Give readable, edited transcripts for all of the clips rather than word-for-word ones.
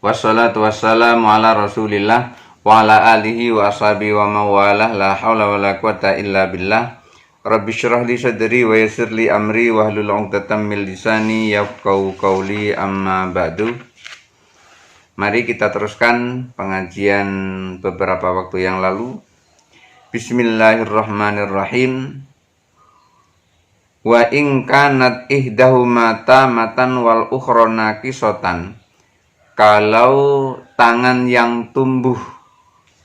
Wassalatu wassalamu ala Rasulillah wa ala alihi wa ashabihi wa mawalah, la haula wa la quwata illa billah. Rabbi syrah li sadri wa yassir li amri wa hlul 'uqdatam min lisani yafqahu qawli, amma ba'du. Mari kita teruskan pengajian beberapa waktu yang lalu. Bismillahirrahmanirrahim. Wa in kanat ihdahuma tamatan wal ukhra naqisatan. Kalau tangan yang tumbuh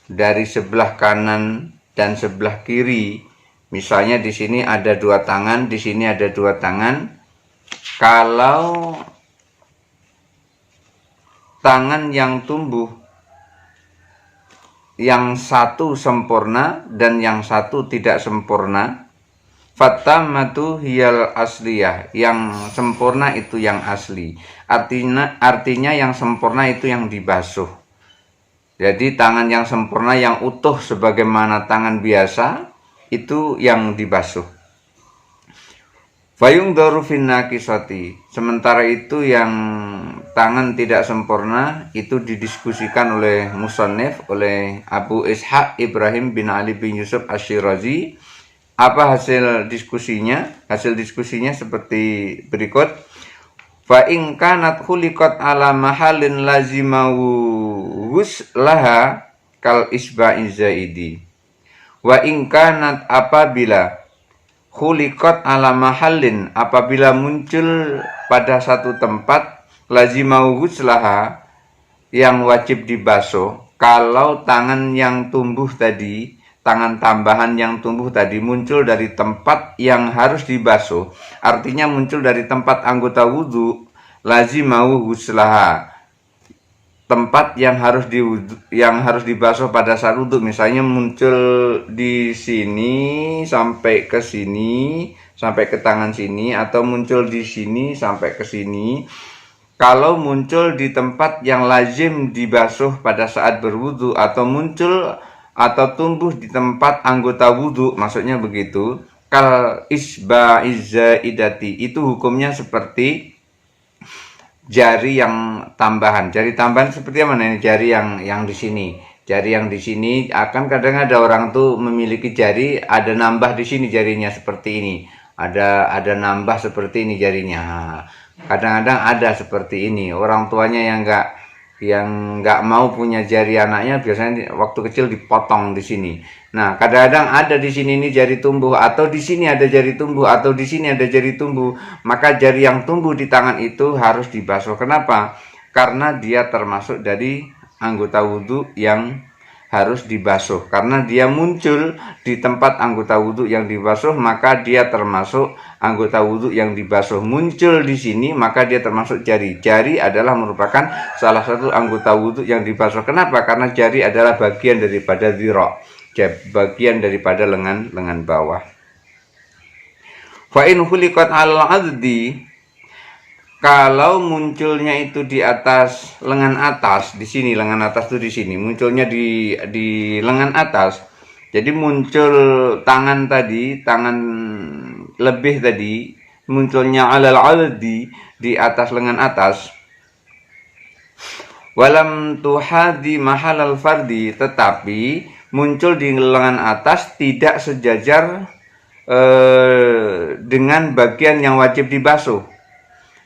dari sebelah kanan dan sebelah kiri, misalnya di sini ada dua tangan, di sini ada dua tangan. Kalau tangan yang tumbuh, yang satu sempurna dan yang satu tidak sempurna, fatamatu hiyal asliyah, yang sempurna itu yang asli. Artinya yang sempurna itu yang dibasuh. Jadi tangan yang sempurna, yang utuh sebagaimana tangan biasa, itu yang dibasuh. Fayung darufin naqisati. Sementara itu yang tangan tidak sempurna itu didiskusikan oleh musannif, oleh Abu Ishaq Ibrahim bin Ali bin Yusuf Asyirazi. Apa hasil diskusinya? Hasil diskusinya seperti berikut. Fa in kanat khuliqat ala mahallin lazimahu laha kal isba'i zaidi. Wa in kanat, apabila khuliqat ala mahallin, apabila muncul pada satu tempat, lazimahu laha, yang wajib dibasuh. Kalau tangan yang tumbuh tadi, tangan tambahan yang tumbuh tadi muncul dari tempat yang harus dibasuh, artinya muncul dari tempat anggota wudhu, lazimahu huslaha, tempat yang harus dibasuh pada saat wudhu. Misalnya muncul di sini sampai ke sini, sampai ke tangan sini, atau muncul di sini sampai ke sini. Kalau muncul di tempat yang lazim dibasuh pada saat berwudhu, atau muncul atau tumbuh di tempat anggota wudhu, maksudnya begitu. Kal isba'iz zaidati, itu hukumnya seperti jari yang tambahan. Jari tambahan seperti mana ini? Jari yang di sini. Jari yang di sini, akan kadang ada orang tuh memiliki jari, ada nambah di sini jarinya seperti ini. Ada nambah seperti ini jarinya. Kadang-kadang ada seperti ini. Orang tuanya yang nggak mau punya jari anaknya, biasanya waktu kecil dipotong di sini. Nah, kadang-kadang ada di sini ini jari tumbuh, atau di sini ada jari tumbuh, atau di sini ada jari tumbuh. Maka jari yang tumbuh di tangan itu harus dibasuh. Kenapa? Karena dia termasuk dari anggota wudhu yang harus dibasuh. Karena dia muncul di tempat anggota wudhu yang dibasuh, maka dia termasuk anggota wudhu yang dibasuh. Muncul di sini, maka dia termasuk jari. Jari adalah merupakan salah satu anggota wudhu yang dibasuh. Kenapa? Karena jari adalah bagian daripada dhira', bagian daripada lengan bawah. Fa in khuliqat 'alal 'addi, kalau munculnya itu di atas lengan atas, di sini lengan atas itu di sini, munculnya di lengan atas. Jadi muncul tangan tadi, tangan lebih tadi, munculnya alal aldi, di atas lengan atas. Walam tuhadi mahalal fardi, tetapi muncul di lengan atas tidak sejajar dengan bagian yang wajib dibasuh.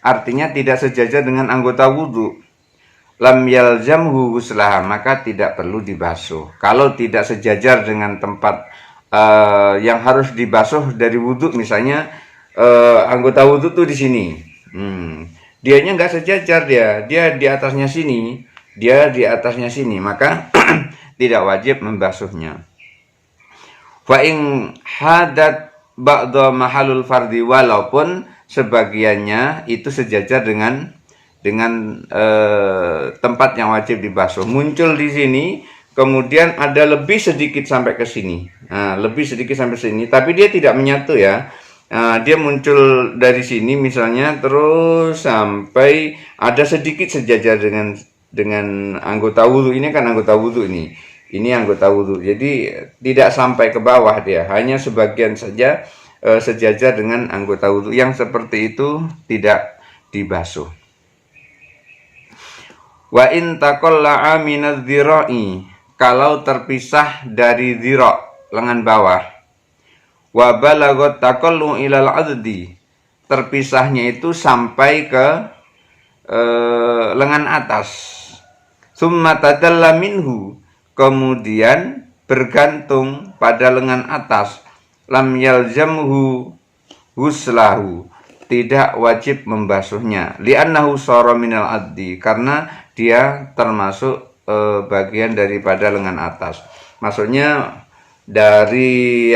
Artinya tidak sejajar dengan anggota wudhu. Lam yalzamhu huslaha, maka tidak perlu dibasuh. Kalau tidak sejajar dengan tempat yang harus dibasuh dari wudhu, misalnya anggota wudhu tuh di sini. Dianya nggak sejajar, dia di atasnya sini, dia di atasnya sini, maka tidak wajib membasuhnya. Fa in hadat ba'da mahalul fardi, walaupun sebagiannya itu sejajar dengan tempat yang wajib dibasuh. Muncul di sini, kemudian ada lebih sedikit sampai ke sini. Nah, lebih sedikit sampai sini, tapi dia tidak menyatu ya. Dia muncul dari sini misalnya, terus sampai ada sedikit sejajar dengan anggota wudhu. Ini kan anggota wudhu ini. Ini anggota wudhu. Jadi tidak sampai ke bawah dia, hanya sebagian saja sejajar dengan anggota wudhu. Yang seperti itu tidak dibasuh. Wa in taqalla'a minadh dhira'i, kalau terpisah dari dhira' lengan bawah. Wa balagot taqallu ilal addi, terpisahnya itu sampai ke lengan atas. Summa tadalla minhu, kemudian bergantung pada lengan atas. Lam yalzamhu huslahu, tidak wajib membasuhnya. Li'annahu shara minal addi, karena dia termasuk bagian daripada lengan atas. Maksudnya dari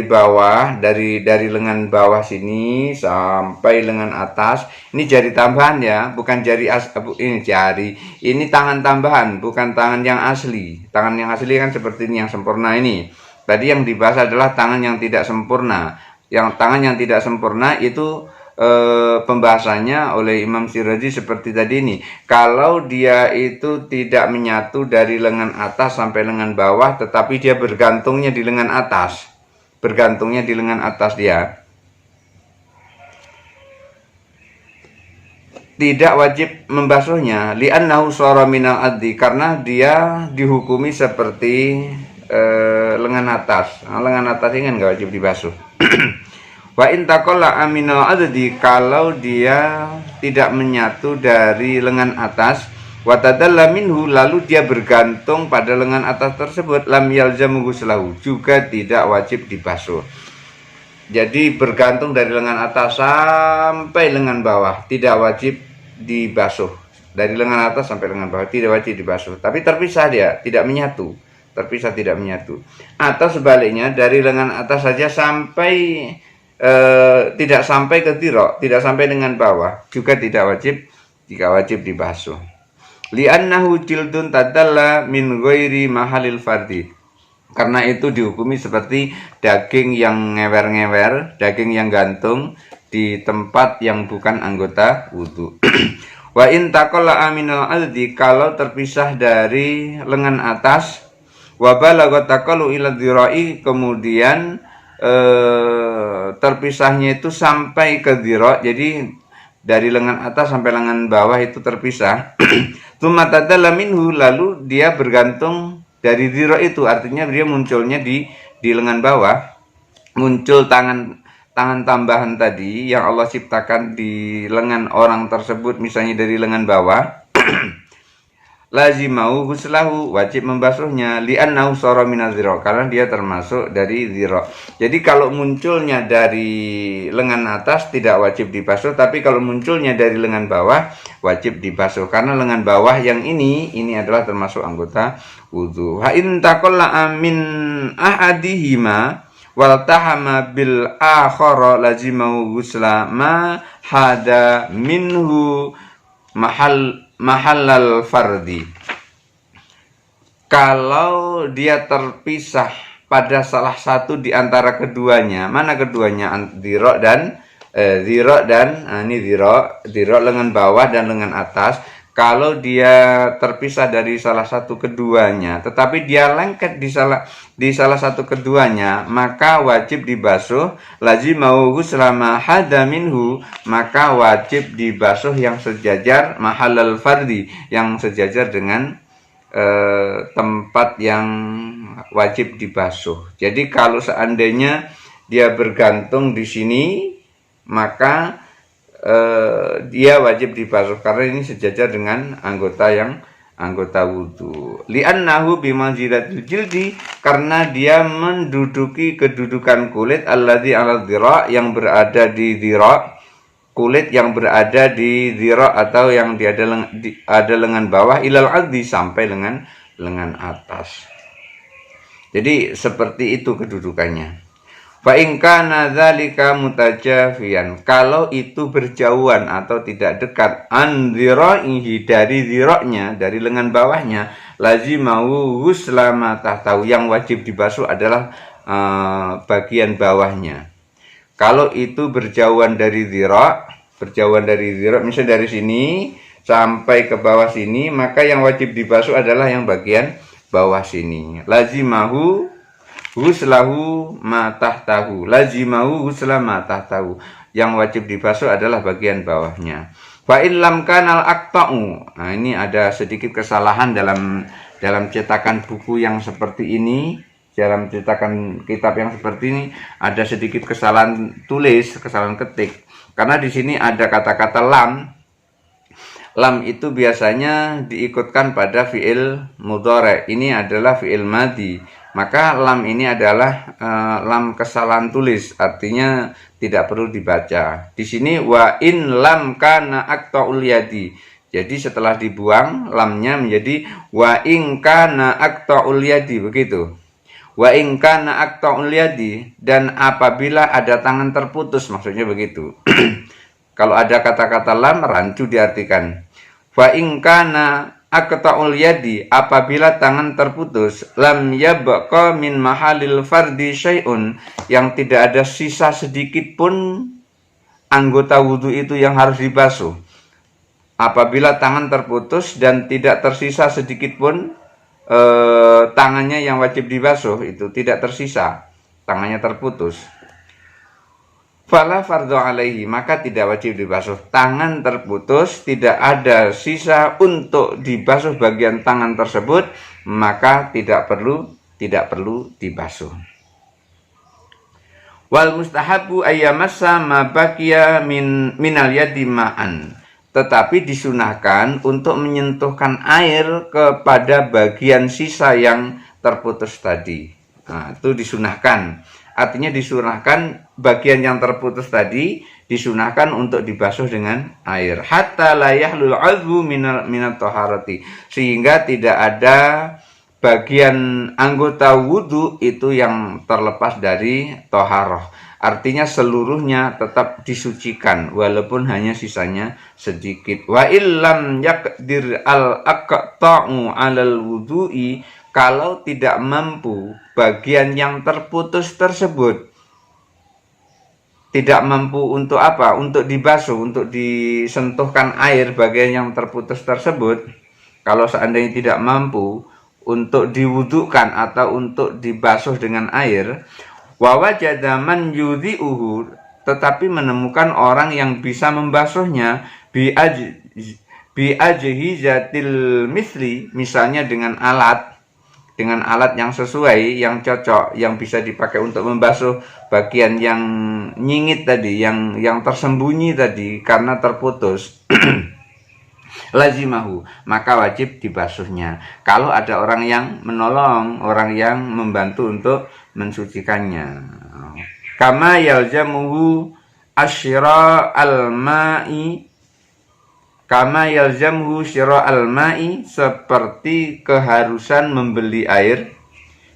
bawah, dari lengan bawah sini sampai lengan atas. Ini jari tambahan ya, bukan ini tangan tambahan, bukan tangan yang asli. Tangan yang asli kan seperti ini yang sempurna ini. Tadi yang dibahas adalah tangan yang tidak sempurna. Yang tangan yang tidak sempurna itu pembahasannya oleh Imam Syirazi seperti tadi ini. Kalau dia itu tidak menyatu dari lengan atas sampai lengan bawah, tetapi dia bergantungnya di lengan atas, dia tidak wajib membasuhnya. Li'annahu shara minal addi, karena dia dihukumi seperti lengan atas. Lengan atas ini nggak wajib dibasuh. Wa in taqalla'a minal addi, kalau dia tidak menyatu dari lengan atas, wa tadalla minhu, lalu dia bergantung pada lengan atas tersebut, lam yalzamu ghuslahu, juga tidak wajib dibasuh. Jadi bergantung dari lengan atas sampai lengan bawah, tidak wajib dibasuh. Dari lengan atas sampai lengan bawah tidak wajib dibasuh, tapi terpisah, dia tidak menyatu, terpisah tidak menyatu. Atau sebaliknya, dari lengan atas saja sampai tidak sampai ke dhira', tidak sampai dengan bawah, juga tidak wajib dibasuh. Li'annahu jildun tadalla min ghairi mahalil fardi, karena itu dihukumi seperti daging yang ngewer-ngewer, daging yang gantung di tempat yang bukan anggota wudu. Wa in taqalla'a minal addi, kalau terpisah dari lengan atas, wa balagha taqallu ila dhira'i, kemudian terpisahnya itu sampai ke dhira', jadi dari lengan atas sampai lengan bawah itu terpisah. Tsumma tadalla minhu, lalu dia bergantung dari dhira' itu, artinya dia munculnya di lengan bawah, muncul tangan tambahan tadi yang Allah ciptakan di lengan orang tersebut, misalnya dari lengan bawah. Lazimau ghuslahu, wajib membasuhnya. Li'annahu shara minadh dhira', karena dia termasuk dari dhira'. Jadi kalau munculnya dari lengan atas tidak wajib dibasuh, tapi kalau munculnya dari lengan bawah wajib dibasuh, karena lengan bawah yang ini adalah termasuk anggota wudu. Ha in taqalla'a min ahadihima wal tahama bil akhara lazimau ghusla ma hada minhu mahallal fardi. Kalau dia terpisah pada salah satu di antara keduanya, mana keduanya? Dhira' dan dhira' lengan bawah dan lengan atas. Kalau dia terpisah dari salah satu keduanya, tetapi dia lengket di salah satu keduanya, maka wajib dibasuh. Lazimau ghusla hada minhu, maka wajib dibasuh yang sejajar, mahallal fardi, yang sejajar dengan tempat yang wajib dibasuh. Jadi kalau seandainya dia bergantung di sini, maka dia wajib dibasuh, karena ini sejajar dengan anggota wudu. Li'annahu bimanzilatil jildi, karena dia menduduki kedudukan kulit, alladzi 'ala dhira', yang berada di dhira', kulit yang berada di dhira' atau yang ada lengan bawah, ilal 'addi, sampai lengan atas. Jadi seperti itu kedudukannya. Fa in kana dzalika mutajafiyan, kalau itu berjauhan atau tidak dekat, an dhira'ihi, dari dhira'nya, dari lengan bawahnya, lazimau ghusla ma tahtahu, yang wajib dibasuh adalah bagian bawahnya. Kalau itu berjauhan dari dhira', misalnya dari sini sampai ke bawah sini, maka yang wajib dibasuh adalah yang bagian bawah sini. Lazimahu ghuslahu ma tahtahu, lazimahu ghusla ma tahtahu, yang wajib dibasuh adalah bagian bawahnya. Fa in lam kanal aqta'u. Nah, ini ada sedikit kesalahan dalam cetakan buku yang seperti ini. Dalam cetakan kitab yang seperti ini ada sedikit kesalahan tulis, kesalahan ketik. Karena di sini ada kata-kata lam. Lam itu biasanya diikutkan pada fi'il mudhari. Ini adalah fi'il madhi. Maka lam ini adalah lam kesalahan tulis, artinya tidak perlu dibaca. Di sini wa in lam kana aqta'ul yadi. Jadi setelah dibuang lamnya menjadi wa in kana aqta'ul yadi, begitu. Wa in kana aqta'ul yadi, dan apabila ada tangan terputus, maksudnya begitu. Kalau ada kata-kata lam, rancu diartikan. Fa in kana aqta'ul yadi, apabila tangan terputus, lam yabqa min mahalil fardi syai'un, yang tidak ada sisa sedikit pun anggota wudu itu yang harus dibasuh. Apabila tangan terputus dan tidak tersisa sedikit pun tangannya yang wajib dibasuh, itu tidak tersisa, tangannya terputus, fala fardhu alaihi, maka tidak wajib dibasuh. Tangan terputus, tidak ada sisa untuk dibasuh bagian tangan tersebut, maka tidak perlu dibasuh. Wal mustahabu ayyamassa ma baqiya minal yadi ma'an. Tetapi disunahkan untuk menyentuhkan air kepada bagian sisa yang terputus tadi. Nah, itu disunahkan. Artinya disunahkan bagian yang terputus tadi disunahkan untuk dibasuh dengan air. Hatta la yahlul 'udhu minat taharati. Sehingga tidak ada bagian anggota wudu itu yang terlepas dari toharoh. Artinya seluruhnya tetap disucikan walaupun hanya sisanya sedikit. Wa illam yaqdir al-aqta'u 'alal wudu'i, kalau tidak mampu bagian yang terputus tersebut, tidak mampu untuk apa? Untuk dibasuh, untuk disentuhkan air bagian yang terputus tersebut. Kalau seandainya tidak mampu untuk diwudukan atau untuk dibasuh dengan air, wa wajada man yudhi'uhu, tetapi menemukan orang yang bisa membasuhnya bi ajhizatil misli, misalnya dengan alat yang sesuai, yang cocok, yang bisa dipakai untuk membasuh bagian yang nyingit tadi, yang tersembunyi tadi karena terputus. Lazimahu, maka wajib dibasuhnya. Kalau ada orang yang menolong, orang yang membantu untuk mensucikannya. Kama yalzamuhu asyra al-ma'i, kama yalzamuhu syira al-ma'i, seperti keharusan membeli air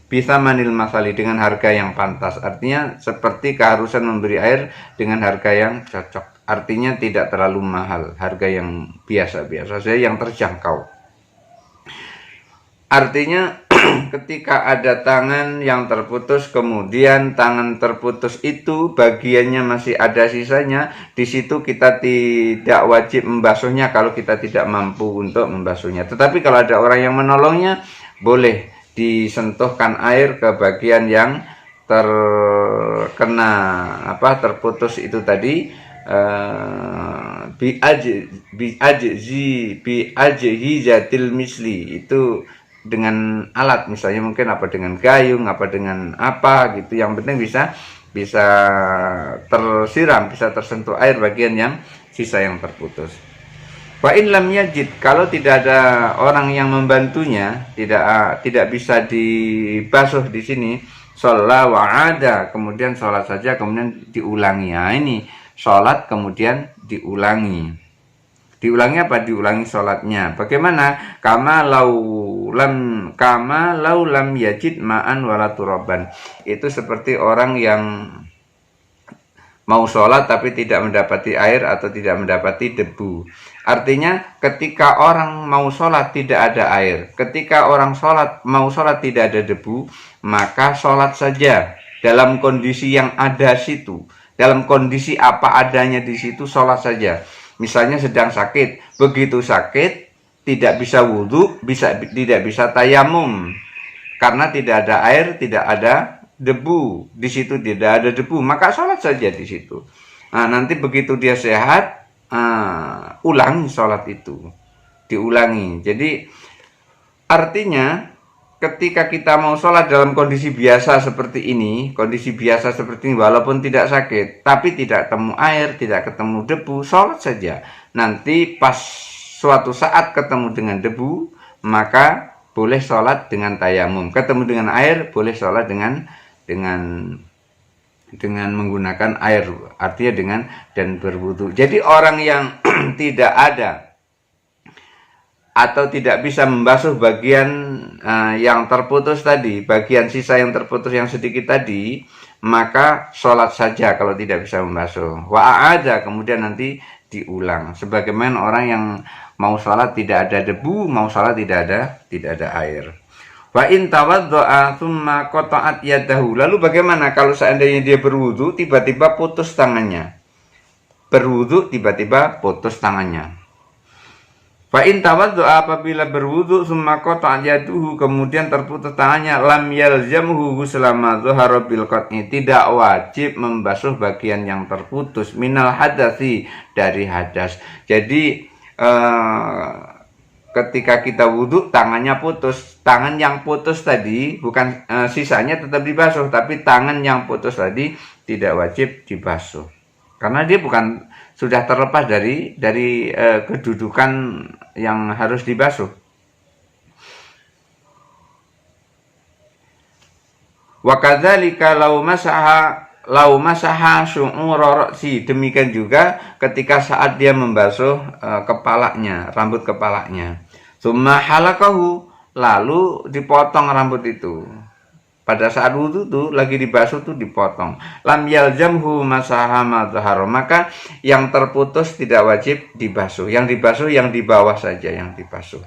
bisa manil masali, dengan harga yang pantas. Artinya seperti keharusan membeli air dengan harga yang cocok. Artinya tidak terlalu mahal, harga yang biasa-biasa saja, yang terjangkau. Artinya ketika ada tangan yang terputus, kemudian tangan terputus itu bagiannya masih ada sisanya, di situ kita tidak wajib membasuhnya kalau kita tidak mampu untuk membasuhnya. Tetapi kalau ada orang yang menolongnya, boleh disentuhkan air ke bagian yang terkena terputus itu tadi, bi ajhizatil misli, itu dengan alat, misalnya mungkin dengan gayung, dengan apa gitu, yang penting bisa tersiram, bisa tersentuh air bagian yang sisa yang terputus. Wa in lam yajid, kalau tidak ada orang yang membantunya, tidak bisa dibasuh di sini, shalla wa ada, kemudian sholat saja, kemudian diulangi. Nah, ini sholat kemudian diulangi. Diulangi apa? Diulangi sholatnya. Bagaimana? Kama lau lam yajid ma'an wala turaban. Itu seperti orang yang mau sholat tapi tidak mendapati air atau tidak mendapati debu. Artinya ketika orang mau sholat tidak ada air, ketika orang mau sholat tidak ada debu, maka sholat saja dalam kondisi yang ada situ, dalam kondisi apa adanya di situ, sholat saja. Misalnya sedang sakit, begitu sakit tidak bisa wudhu, tidak bisa tayamum karena tidak ada air, tidak ada debu, di situ tidak ada debu, maka sholat saja di situ. Nah, nanti begitu dia sehat, ulangi sholat itu, diulangi. Jadi artinya ketika kita mau sholat dalam kondisi biasa seperti ini, walaupun tidak sakit, tapi tidak ketemu air, tidak ketemu debu, sholat saja. Nanti pas suatu saat ketemu dengan debu, maka boleh sholat dengan tayamum. Ketemu dengan air, boleh sholat dengan menggunakan air, artinya dan berwudu. Jadi orang yang tidak ada atau tidak bisa membasuh bagian yang terputus tadi, bagian sisa yang terputus yang sedikit tadi, maka sholat saja kalau tidak bisa membasuh. Wa'ada, kemudian nanti diulang. Sebagaimana orang yang mau sholat tidak ada debu, mau sholat tidak ada air. Wa in tawaddo'a tsumma qata'at yadahu. Lalu bagaimana kalau seandainya dia berwudu tiba-tiba putus tangannya? Berwudu tiba-tiba putus tangannya. Fa in tawaddo'a, apabila berwudu tsumma qata'at yaduhu, kemudian terputus tangannya, lam yalzamhu selama dhahara bil qat'i, tidak wajib membasuh bagian yang terputus minal hadasi, dari hadas. Jadi ketika kita wudhu tangannya putus, tangan yang putus tadi bukan sisanya tetap dibasuh, tapi tangan yang putus tadi tidak wajib dibasuh karena dia bukan sudah terlepas dari kedudukan yang harus dibasuh. Wa kadzalika lau masaha syu'ura ra'si, demikian juga ketika saat dia membasuh kepalanya, rambut kepalanya. Tsumma halaqahu, lalu dipotong rambut itu. Pada saat wudu tuh lagi dibasuh tuh dipotong. Lam yalzamhu masaha ma dhahara, maka yang terputus tidak wajib dibasuh. Yang dibasuh yang di bawah saja yang dibasuh.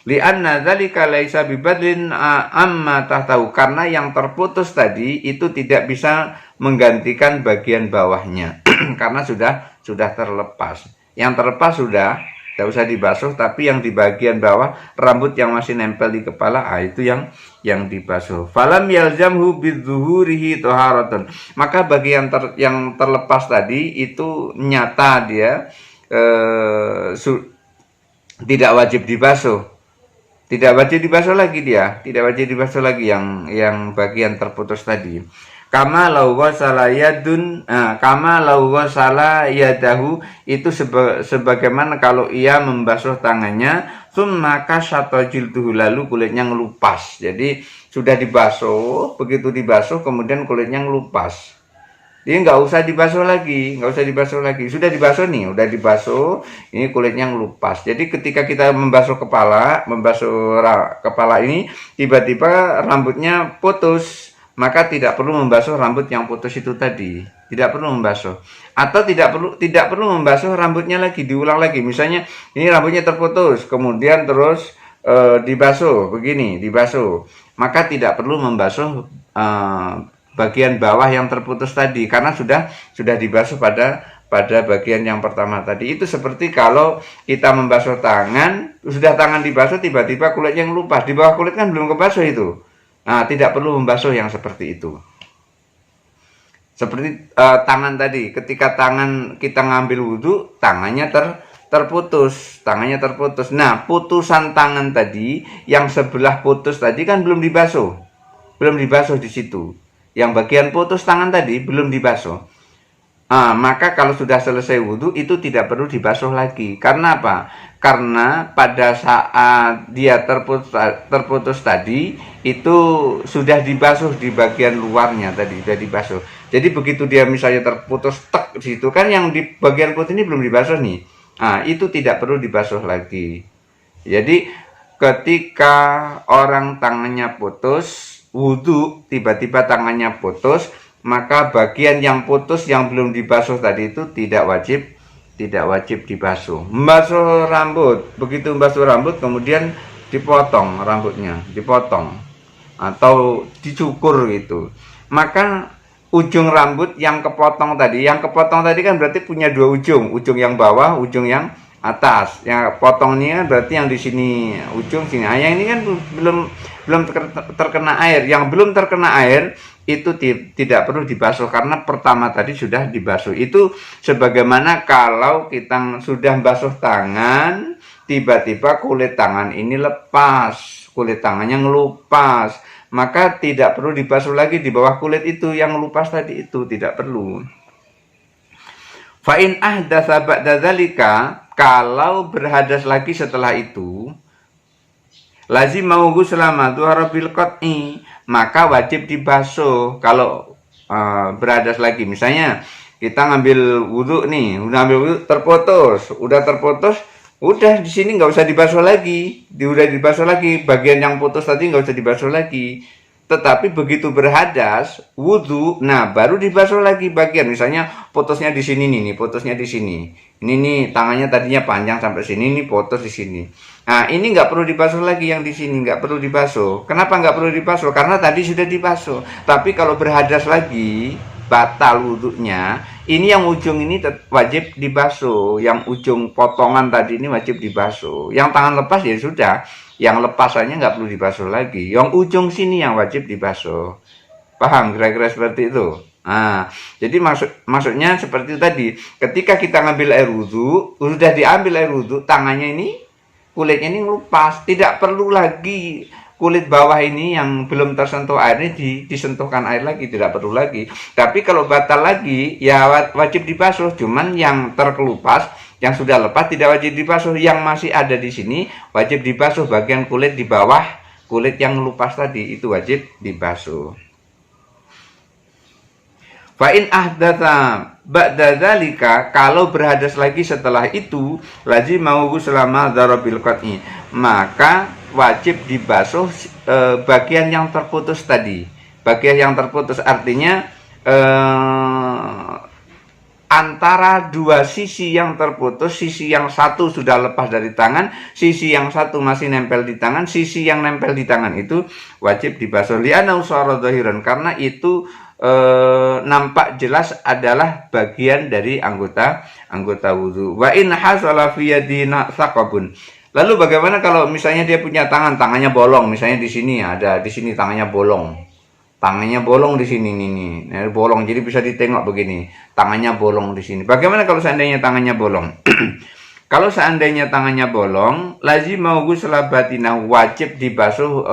Li'anna dzalika laisa bibadlin amma tahtahu, karena yang terputus tadi itu tidak bisa menggantikan bagian bawahnya karena sudah terlepas. Yang terlepas sudah tidak usah dibasuh, tapi yang di bagian bawah rambut yang masih nempel di kepala, itu yang dibasuh. Falam yalzamhu bidzuhurihi taharatun, maka bagian yang terlepas tadi itu nyata dia tidak wajib dibasuh. Tidak wajib dibasuh lagi dia, tidak wajib dibasuh lagi yang bagian terputus tadi. Kama lau wasala yadun, kama lau wasala yadahu, itu sebagaimana kalau ia membasuh tangannya, tsumma kasata jilduhu, lalu kulitnya ngelupas. Jadi sudah dibasuh, begitu dibasuh kemudian kulitnya ngelupas. Dia nggak usah dibasuh lagi, sudah dibasuh nih, udah dibasuh, ini kulitnya ngelupas. Jadi ketika kita membasuh kepala ini, tiba-tiba rambutnya putus, maka tidak perlu membasuh rambut yang putus itu tadi, tidak perlu membasuh, atau tidak perlu membasuh rambutnya lagi, diulang lagi. Misalnya ini rambutnya terputus, kemudian terus dibasuh, maka tidak perlu membasuh bagian bawah yang terputus tadi karena sudah dibasuh pada bagian yang pertama tadi. Itu seperti kalau kita membasuh tangan, sudah tangan dibasuh tiba-tiba kulitnya ngelupas, di bawah kulit kan belum kebasuh itu. Nah, tidak perlu membasuh yang seperti itu. Seperti tangan tadi, ketika tangan kita ngambil wudhu, tangannya terputus. Nah, putusan tangan tadi yang sebelah putus tadi kan belum dibasuh di situ. Yang bagian putus tangan tadi belum dibasuh. Maka kalau sudah selesai wudhu itu tidak perlu dibasuh lagi. Karena apa? Karena pada saat dia terputus tadi itu sudah dibasuh di bagian luarnya tadi, sudah dibasuh. Jadi begitu dia misalnya terputus tek di situ kan yang di bagian putih ini belum dibasuh nih. Itu tidak perlu dibasuh lagi. Jadi ketika orang tangannya putus wudhu, tiba-tiba tangannya putus, maka bagian yang putus yang belum dibasuh tadi itu tidak wajib dibasuh. Membasuh rambut, begitu membasuh rambut kemudian dipotong rambutnya, atau dicukur gitu. Maka ujung rambut yang kepotong tadi kan berarti punya dua ujung yang bawah, ujung yang atas. Ya potongnya berarti yang di sini ujung sini. Yang ini kan belum terkena air. Yang belum terkena air itu tidak perlu dibasuh karena pertama tadi sudah dibasuh. Itu sebagaimana kalau kita sudah basuh tangan, tiba-tiba kulit tangan ini lepas, kulit tangannya ngelupas, maka tidak perlu dibasuh lagi di bawah kulit itu yang ngelupas tadi, itu tidak perlu. Fa'in ahdatsa ba'da dzalika, kalau berhadas lagi setelah itu, lazim mau selama tuhara bil qat'i, maka wajib dibasuh. Kalau berhadas lagi, misalnya kita ngambil wudhu nih, terputus, udah di sini nggak usah dibasuh lagi, udah dibasuh lagi, bagian yang putus tadi nggak usah dibasuh lagi. Tetapi begitu berhadas wudhu, nah baru dibasuh lagi bagian, misalnya putusnya di sini nih, putusnya di sini. Ini nih tangannya tadinya panjang sampai sini, nih putus di sini. Nah ini nggak perlu dibasuh lagi, yang di sini nggak perlu dibasuh. Kenapa nggak perlu dibasuh? Karena tadi sudah dibasuh. Tapi kalau berhadas lagi, batal wudhunya. Ini yang ujung ini wajib dibasuh. Yang ujung potongan tadi ini wajib dibasuh. Yang tangan lepas ya sudah. Yang lepasannya nggak perlu dibasuh lagi. Yang ujung sini yang wajib dibasuh. Paham kira-kira seperti itu? Nah, jadi maksudnya seperti itu tadi. Ketika kita ngambil air wudhu, sudah diambil air wudhu, tangannya ini, kulitnya ini ngelupas. Tidak perlu lagi kulit bawah ini yang belum tersentuh air ini disentuhkan air lagi, tidak perlu lagi. Tapi kalau batal lagi, ya wajib dibasuh. Cuman yang terkelupas, yang sudah lepas tidak wajib dibasuh. Yang masih ada di sini wajib dibasuh. Bagian kulit di bawah, kulit yang ngelupas tadi itu wajib dibasuh. Fa'in ahdatsa ba'da dzalika, kalau berhadas lagi setelah itu, lazim mau selama dzarabil qat'i, maka wajib dibasuh bagian yang terputus tadi. Bagian yang terputus artinya antara dua sisi yang terputus, sisi yang satu sudah lepas dari tangan, sisi yang satu masih nempel di tangan, sisi yang nempel di tangan itu wajib dibasuh. Li'anna usara dhahiran, karena itu nampak jelas adalah bagian dari anggota wudhu. Wa in hasala fi yadina thaqabun. Lalu bagaimana kalau misalnya dia punya tangannya bolong, misalnya di sini ada, di sini tangannya bolong. Tangannya bolong di sini nih, bolong, jadi bisa ditengok begini. Tangannya bolong di sini. Bagaimana kalau seandainya tangannya bolong? Kalau seandainya tangannya bolong, lazim mau ghusla batinah, wajib dibasuh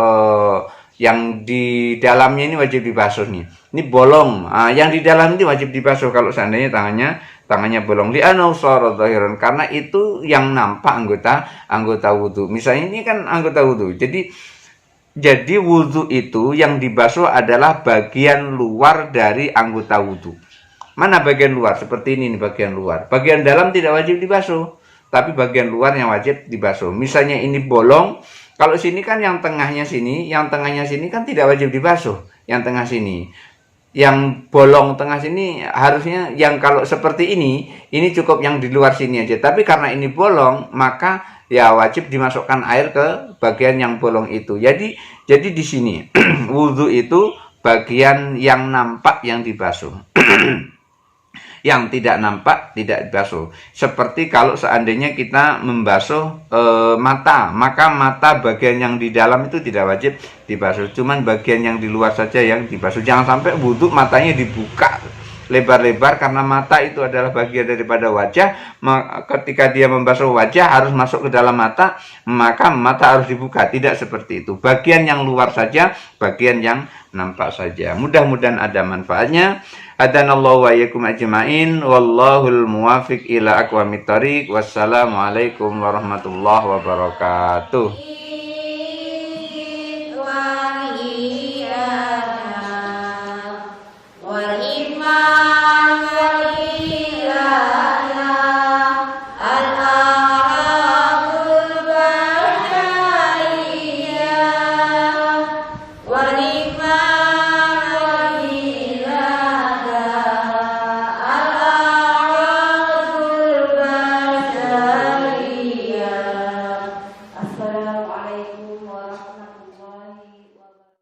yang di dalamnya ini wajib dibasuh nih. Ini bolong, yang di dalam ini wajib dibasuh kalau seandainya tangannya bolong. Li'annahu shara dhahiran, karena itu yang nampak anggota wudhu. Misalnya ini kan anggota wudhu. Jadi wudhu itu yang dibasuh adalah bagian luar dari anggota wudhu. Mana bagian luar? Seperti ini nih bagian luar. Bagian dalam tidak wajib dibasuh, tapi bagian luar yang wajib dibasuh. Misalnya ini bolong, kalau sini kan yang tengahnya sini kan tidak wajib dibasuh. Yang tengah sini, yang bolong tengah sini harusnya, yang kalau seperti ini cukup yang di luar sini aja. Tapi karena ini bolong, maka ya wajib dimasukkan air ke bagian yang bolong itu. Jadi di sini wudhu itu bagian yang nampak yang dibasuh. Yang tidak nampak tidak dibasuh. Seperti kalau seandainya kita membasuh mata, maka mata bagian yang di dalam itu tidak wajib dibasuh, cuman bagian yang di luar saja yang dibasuh. Jangan sampai wudhu matanya dibuka lebar-lebar, karena mata itu adalah bagian daripada wajah. Ketika dia membasuh wajah harus masuk ke dalam mata, maka mata harus dibuka. Tidak seperti itu. Bagian yang luar saja, bagian yang nampak saja. Mudah-mudahan ada manfaatnya. Hadanallahu wa iyyakum ajma'in. Wallahul muwafiq ila aqwamit thoriq. Wassalamualaikum warahmatullahi wabarakatuh.